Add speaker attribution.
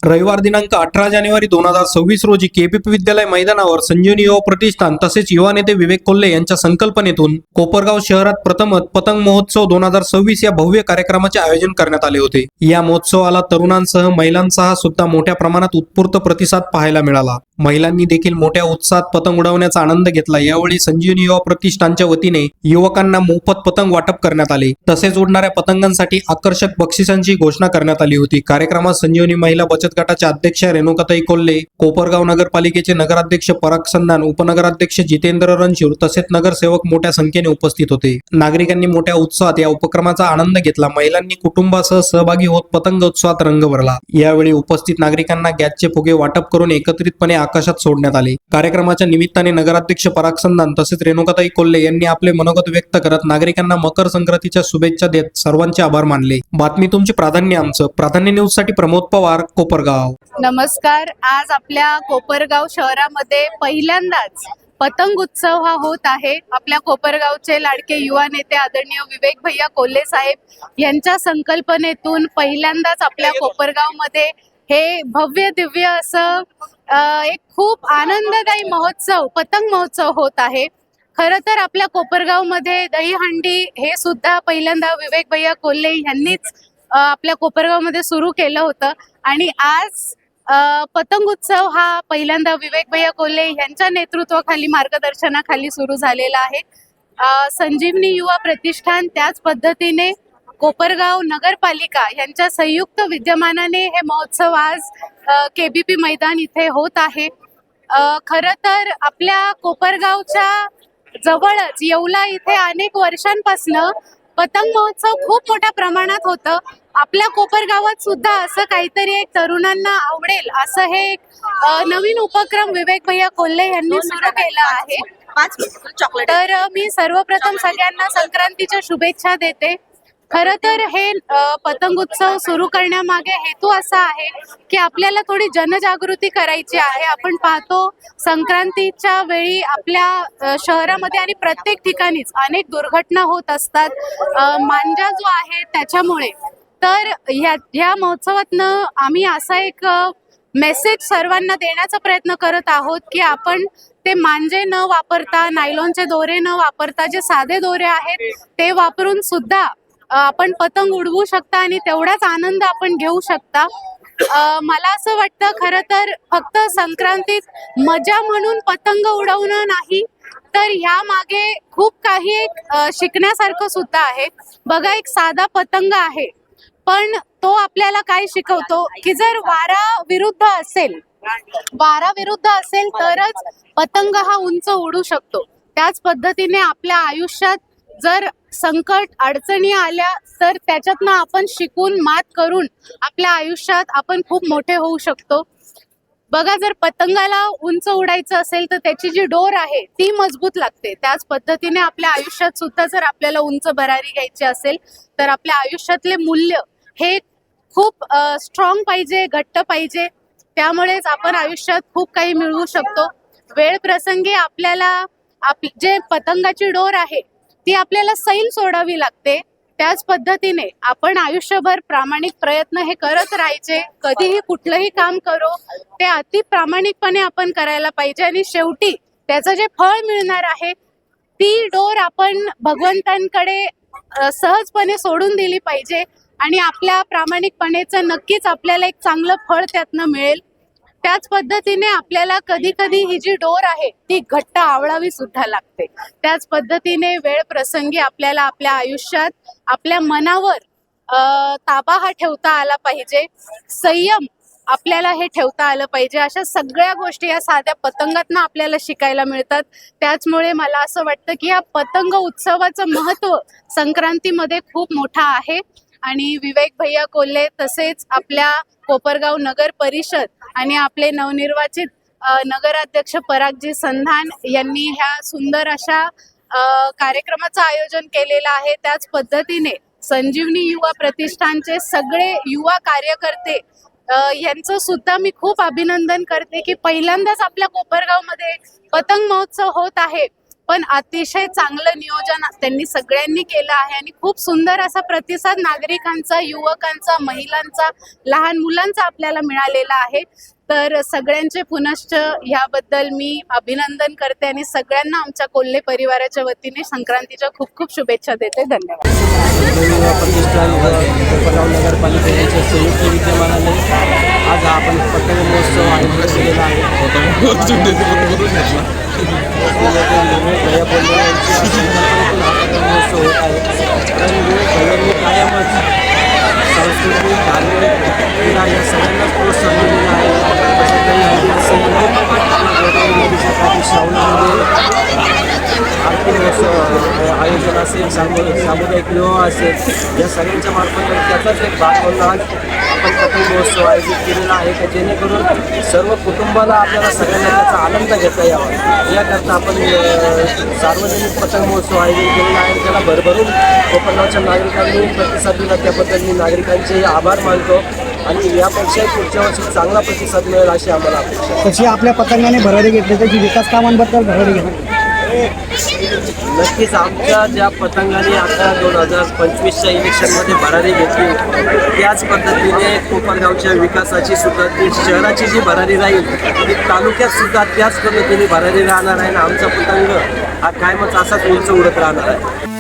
Speaker 1: रविवार दिनांक 18 जानेवारी 2026 रोजी केपीपी विद्यालय मैदानावर संजीवनी युवा प्रतिष्ठान तसेच युवा नेते विवेक कोल्हे यांच्या संकल्पनेतून कोपरगाव शहरात प्रथमच पतंग महोत्सव 2026 या भव्य कार्यक्रमाचे आयोजन करण्यात आले होते। या महोत्सवाला तरुणांसह महिलांसह सुद्धा मोठ्या प्रमाणात उत्स्फूर्त प्रतिसाद पाहायला मिळाला। महिलांनी देखील मोठ्या उत्साहात पतंग उडवण्याचा आनंद घेतला। यावेळी संजीवनी युवा प्रतिष्ठानच्या वतीने युवकांना मोफत पतंग वाटप करण्यात आले। तसेच उडणाऱ्या पतंगांसाठी आकर्षक बक्षिसांची घोषणा करण्यात आली होती। कार्यक्रमात संजीवनी महिला बचत गटाच्या अध्यक्षा रेणुकाताई कोल्हे, कोपरगाव नगरपालिकेचे नगराध्यक्ष पराग संधान, उपनगराध्यक्ष जितेंद्र रणशूर तसेच नगरसेवक मोठ्या संख्येने उपस्थित होते। नागरिकांनी मोठ्या उत्साहात या उपक्रमाचा आनंद घेतला। महिलांनी कुटुंबासह सहभागी होत पतंग उत्सवात रंग भरला। यावेळी उपस्थित नागरिकांना गॅसचे फुगे वाटप करून एकत्रितपणे आकाशात सोडण्यात आले। कार्यक्रमाच्या निमित्ताने नगराध्यक्ष पराग संधान तसेच रेणुकाताई कोल्हे यांनी आपले मनोगत व्यक्त करत नागरिकांना मकर संक्रांतीच्या शुभेच्छा देत सर्वांचे आभार मानले। बातमी तुमचे प्राधान्य आमचं। प्राधान्य न्यूज साठी प्रमोद पवार, कोपरगाव।
Speaker 2: नमस्कार। आज आपल्या कोपरगाव शहरामध्ये पहिल्यांदाच पतंग उत्सव हा होत आहे। आपल्या कोपरगावचे लाडके युवा नेते आदरणीय विवेक भैया कोल्हे साहेब यांच्या संकल्पनेतून पहिल्यांदाच आपल्या कोपरगावमध्ये हे भव्य दिव्य असं एक खूप आनंददायी महोत्सव पतंग महोत्सव होत आहे। खरं तर आपल्या कोपरगावमध्ये दहीहंडी हे सुद्धा पहिल्यांदा विवेक भैया कोल्हे यांनीच आपल्या कोपरगावमध्ये सुरू केलं होतं आणि आज पतंग उत्सव हा पहिल्यांदा विवेक भैया कोल्हे यांच्या नेतृत्वाखाली मार्गदर्शनाखाली सुरू झालेला आहे। संजीवनी युवा प्रतिष्ठान त्याच पद्धतीने कोपरगाव नगरपालिका यांच्या संयुक्त विद्यमानाने हे महोत्सव आज केबीपी मैदान इथे होत आहे। खरं तर आपल्या कोपरगावच्या जवळच येवला इथे अनेक वर्षांपासून पतंग महोत्सव खूप मोठ्या प्रमाणात होतं। आपल्या कोपरगावात सुद्धा असं काहीतरी एक तरुणांना आवडेल असं हे एक नवीन उपक्रम विवेक भैया कोल्हे यांनी सुरू केला आहे। तर मी सर्वप्रथम सगळ्यांना संक्रांतीच्या शुभेच्छा देते। खरं तर हे पतंग उत्सव सुरू करण्यामागे हेतू असा आहे की आपल्याला थोडी जनजागृती करायची आहे। आपण पाहतो संक्रांतीच्या वेळी आपल्या शहरामध्ये आणि प्रत्येक ठिकाणीच अनेक दुर्घटना होत असतात मांजा जो आहे त्याच्यामुळे। तर ह्या महोत्सवातनं आम्ही असा एक मेसेज सर्वांना देण्याचा प्रयत्न करत आहोत की आपण ते मांजे न वापरता, नायलॉनचे दोरे न वापरता जे साधे दोरे आहेत ते वापरून सुद्धा आपण पतंग उडवू शकता आणि तेवढाच आनंद आपण घेऊ शकता। मला असं वाटतं खरं तर फक्त संक्रांतीत मजा म्हणून पतंग उडवणं नाही तर ह्या मागे खूप काही एक शिकण्यासारखं सुद्धा आहे। बघा, एक साधा पतंग आहे पण तो आपल्याला काय शिकवतो की जर वारा विरुद्ध असेल तरच पतंग हा उंच उडू शकतो। त्याच पद्धतीने आपल्या आयुष्यात जर संकट अडचणी आल्या तर त्याच्यातनं आपण शिकून मात करून आपल्या आयुष्यात आपण खूप मोठे होऊ शकतो। बघा, जर पतंगाला उंच उडायचं असेल तर त्याची जी डोर आहे ती मजबूत लागते। त्याच पद्धतीने आपल्या आयुष्यात सुद्धा जर आपल्याला उंच भरारी घ्यायची असेल तर आपल्या आयुष्यातले मूल्य हे खूप स्ट्रॉंग पाहिजे, घट्ट पाहिजे। त्यामुळेच आपण आयुष्यात खूप काही मिळवू शकतो। वेळ प्रसंगी आपल्याला जे पतंगाची डोर आहे ती आपल्याला सैल सोडावी लागते। त्याच पद्धतीने आपण आयुष्यभर प्रामाणिक प्रयत्न हे करत राहायचे। कधीही कुठलंही काम करो ते अति प्रामाणिकपणे आपण करायला पाहिजे आणि शेवटी त्याचं जे फळ मिळणार आहे ती डोर आपण भगवंतांकडे सहजपणे सोडून दिली पाहिजे आणि आपल्या प्रामाणिकपणेचं नक्कीच आपल्याला एक चांगलं फळ त्यातनं मिळेल। त्याच पद्धतीने आपल्याला कधी कधी ही जी डोर आहे ती घट्ट आवळावी सुद्धा लागते। त्याच पद्धतीने वेळ प्रसंगी आपल्याला आपल्या आयुष्यात आपल्या मनावर ताबा हा ठेवता आला पाहिजे, संयम आपल्याला हे ठेवता आलं पाहिजे। अशा सगळ्या गोष्टी या साध्या पतंगातनं आपल्याला शिकायला मिळतात। त्याचमुळे मला असं वाटतं की या पतंग उत्सवाचं महत्त्व संक्रांतीमध्ये खूप मोठा आहे आणि विवेक भैया कोल्हे तसेच आपल्या कोपरगाव नगर परिषद आणि आपले नवनिर्वाचित नगराध्यक्ष परागजी संधान यांनी ह्या सुंदर अशा कार्यक्रमाचं आयोजन केलेलं आहे। त्याच पद्धतीने संजीवनी युवा प्रतिष्ठानचे सगळे युवा कार्यकर्ते यांचं सुद्धा मी खूप अभिनंदन करते की पहिल्यांदाच आपल्या कोपरगावमध्ये पतंग महोत्सव होत आहे। पण अतिशय चांगलं नियोजन त्यांनी सगळ्यांनी केलं आहे आणि खूप सुंदर असा प्रतिसाद नागरिकांचा, युवकांचा, महिलांचा, लहान मुलांचा आपल्याला मिळालेला आहे. तर सगळ्यांचे पुनश्च ह्याबद्दल मी अभिनंदन करते आणि सगळ्यांना आमच्या कोल्हे परिवाराच्या वतीने संक्रांतीच्या खूप खूप शुभेच्छा देते. धन्यवाद.
Speaker 3: प्रतिष्ठान व कोपरगाव नगरपालिकेच्या संयुक्त विद्यमानाने आज आपण पतंग महोत्सव आयोजित केलेला आहे. महोत्सव होत आहे. कारण कायमच सांस्कृतिक, धार्मिक, क्रीडा या सगळ्यांनाच प्रोत्साहन दिलेलं आहे. असं काही हल्ली असेल गोदावरी श्रावणामध्ये आरती महोत्सव आयोजन असेल, सामुदायिक विवाह असेल, या सगळ्यांच्या मार्फत त्याचाच एक भाग म्हणून आज आपण पतंग महोत्सव आयोजित केलेला आहे की जेणेकरून सर्व कुटुंबाला आपल्याला सगळ्यांना त्याचा आनंद घेता यावा याकरता आपण सार्वजनिक पतंग महोत्सव आयोजित केलेला आहे. त्याला भरभरून कोकणाच्या नागरिकांनी प्रतिसाद दिला त्याबद्दल मी नागरिकांचे आभार मानतो आणि यापेक्षा पुढच्या वर्षी चांगला प्रतिसाद मिळेल अशी आम्हाला अपेक्षा आहे.
Speaker 4: तशी आपल्या पतंगाने भरारी घेतली त्याची विकास कामांबद्दल भरारी घेतली.
Speaker 3: नक्कीच आमच्या ज्या पतंगाने आता 2025च्या इलेक्शनमध्ये भरारी घेतली त्याच पद्धतीने कोपरगावच्या विकासाची सुद्धा ती शहराची जी भरारी राहील ती तालुक्यात सुद्धा त्याच पद्धतीने भरारी राहणार आहे आणि आमचा पतंग हा कायमच असाच उंच उडत राहणार आहे.